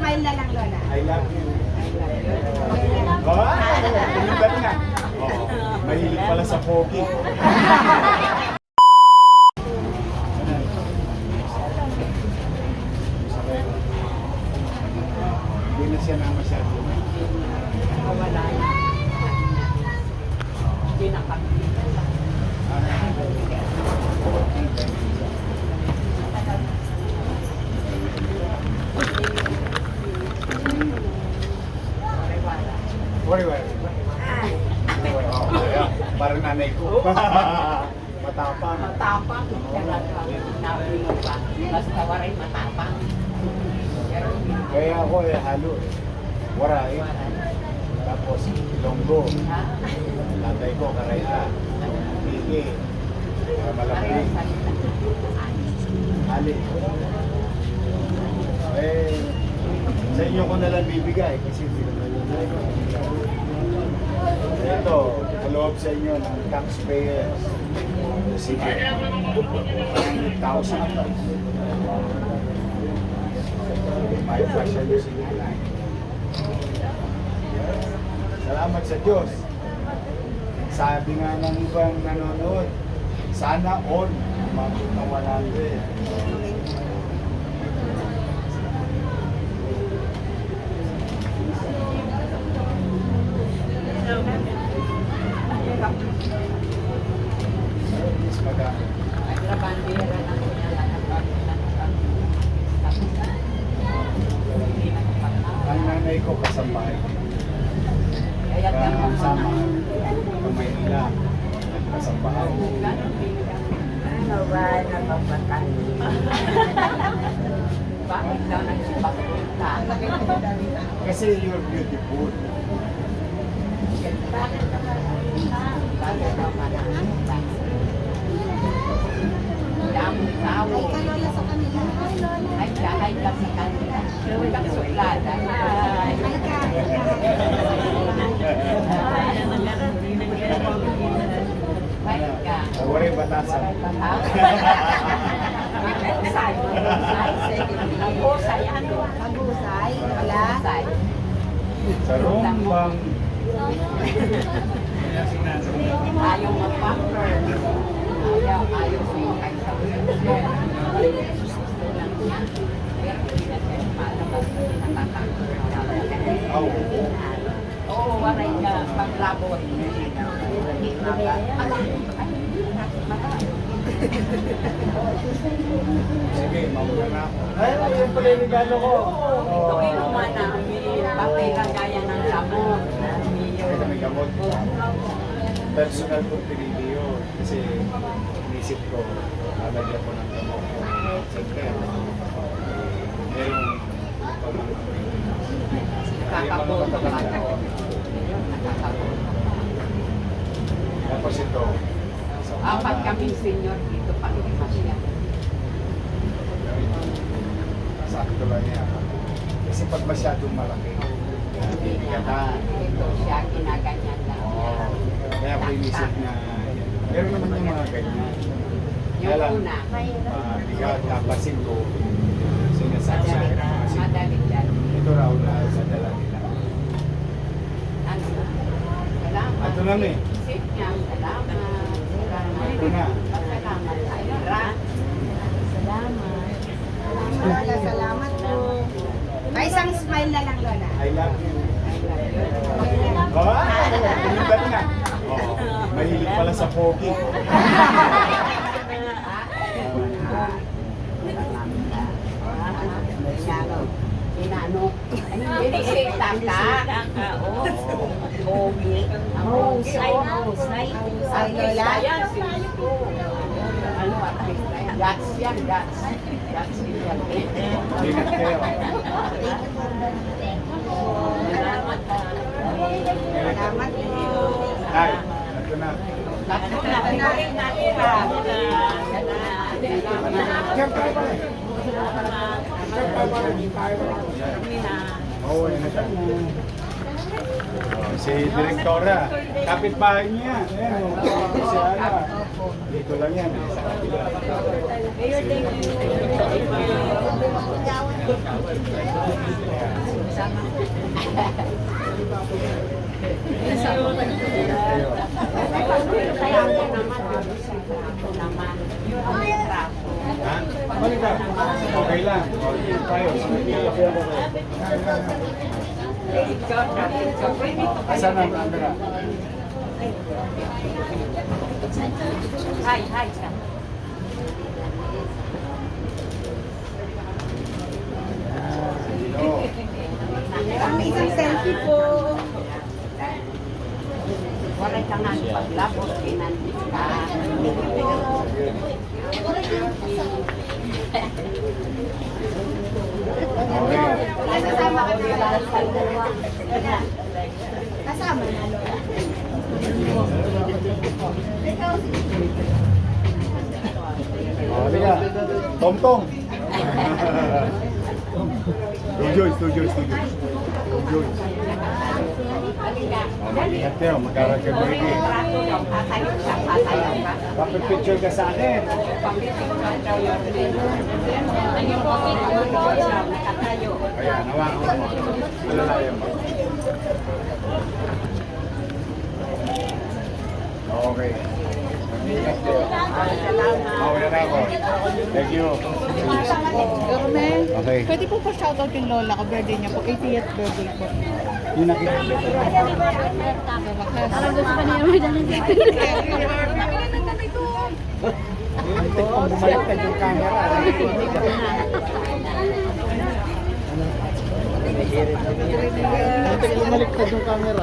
smile na lang, Lola. I love you. Oh, pinundan na. Oh, mahilig pala sa pogi. Hindi na siya na masyado. Wala na. Hindi na kami. Wari. Parang nanay ko. Matapang. Matapang. Nabi mo pa. Basta waray matapang. Pero Kaya ako halo eh. Waray. Tapos Ilonggo. Tatay ko Karaya. Pili. Malaki. Ali. Sa inyo ko na lang bibigay kasi hindi naman yun. Ito, kaloob sa inyo ng taxpayers. Sige. 100,000. May fashion nyo si nanay. Salamat sa Diyos. Sabi nga ng ibang nanonood, sana all umabot ng 100. Mas maganda. bandera na niya Ang nanay ko kasambahay. kaya Kaya sama ng Maynila. Kasambahay. ano ba napapatay? Bakit daw nagsipapunta? Kasi you're beautiful. Bakit daw mananita? Daming tao. Ay, ka Lola sa kanila. Hi, Lola. Ay ka sa kanila. Sulat suplada. Ay. Hi ka. Ay ka. Waray batasan. Agusay, ano? Magusay. Wala. Agusay. Sa Rombang. Ayaw mag-pamper. Ayaw sumakay sa wheelchair. Gusto lang niya. Pero hindi na siya lumalabas kasi natatakot. Oo, waray ka paglabot. Sige, mauna na ako. Ay, yung pala yung regalo ko. Ito inuman na may papel kaya ng gamot. Ito may gamot. Personal ko pinili yun. Kasi inisip ko, lalagyan ko ng gamot. Siyempre, merong Nakakaboto ka na. Tapos ito. Apat kaming senior dito pa siya. Sakto lang niya. Kasi pag masyadong malaki, bibigatan. Ito siya, ginaganyan lang niya. Kaya ako inisip na, meron naman yung mga ganyan. Kaya lang, Yung una, bigat, napasin ko, sinasabi sa akin ng mga senior. madali yan. Ito raw na sa dala nila. Ano na? Salamat. Ito na eh. Sit niya, salamat. Ito na. Salamat. Ayun, Ra. Salamat. Lola, salamat po. Ay, isang smile na lang, Lola. I love you. I love you. Oh, pinundan na. Oh, mahilig pala sa pogi. Inano? Binisita ka? Oo. Pogi. Hose, ay, hose, ay. Ay, Lola. Yan, sinusto. Ano, artista yan? Gats yan, gats. Gats yan. Ingat kayo. Salamat. Salamat po. Ay, ito na. Siyempre pa rin. Oo, yun na tayo. Oh, si Direktora. Kapitbahay niya. Ayan, oh. Si Ana. Dito lang yan. Sa kabila. Mayor, thank you. Kaya ako naman, ako naman, yung trapo. Ha? Balik ka. Okay lang. Okay tayo. Asan ang camera? Hi, hi, sir. Oh. Ang isang selfie po. Wala ka nga paglapos, kinandis ka. Okay. Kasama ka ba? Kasama na, Lola. Oh, halika. Tong-tong. Joyce. Joyce. Ingat kayo, mag-aral ka break eh. Trato daw, tatayo siya, tatayo ka. Papipicture ka sa akin. Pag-picture ka daw yun. Ayun po, nakatayo. Kaya, nawakan mo. Alalayan mo. Okay. Ingat kayo. Mawala na ako. Thank you. Yorme, Okay. pwede po pa shoutout yung lola ko, birthday niya po, 80th birthday po. Yung nakita. Parang gusto pa niya may dalhin. Antik kung bumaliktad yung camera. Antik bumaliktad yung camera.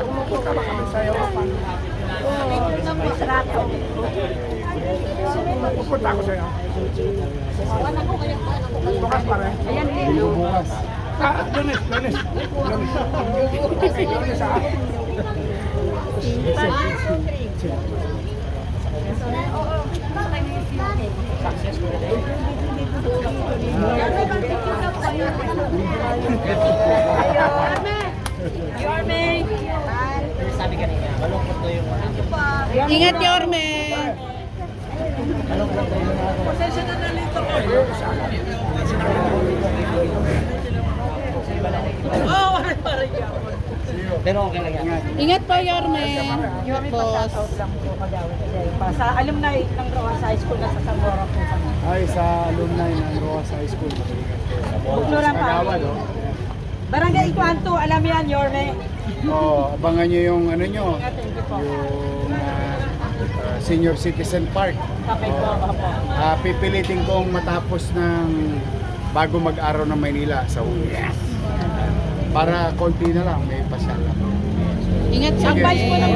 Pupunta ako sa'yo. Bukas pa rin. Linggo bukas. Lunes. Okay, Lunes ako. Ingat, Yorme! Pero okay lang yan. Ingat po, Yorme! Yorme, Boss. pa-shoutout lang po kagawin kasi sa alumni ng Rojas High School na sa Zamora po kami. Ay, sa alumni ng Rojas High School. Bukluran pa. Kagawad, oh. Barangay Kwanto, alam yan, Yorme. Oh, abangan nyo yung ano nyo, Thank you po. yung Senior Citizen Park. Okay po, opo. Pipilitin kong matapos ng bago mag-araw ng Maynila sa UNES. Para konti na lang, may pasyal lang. Ingat sa Ang vice po ng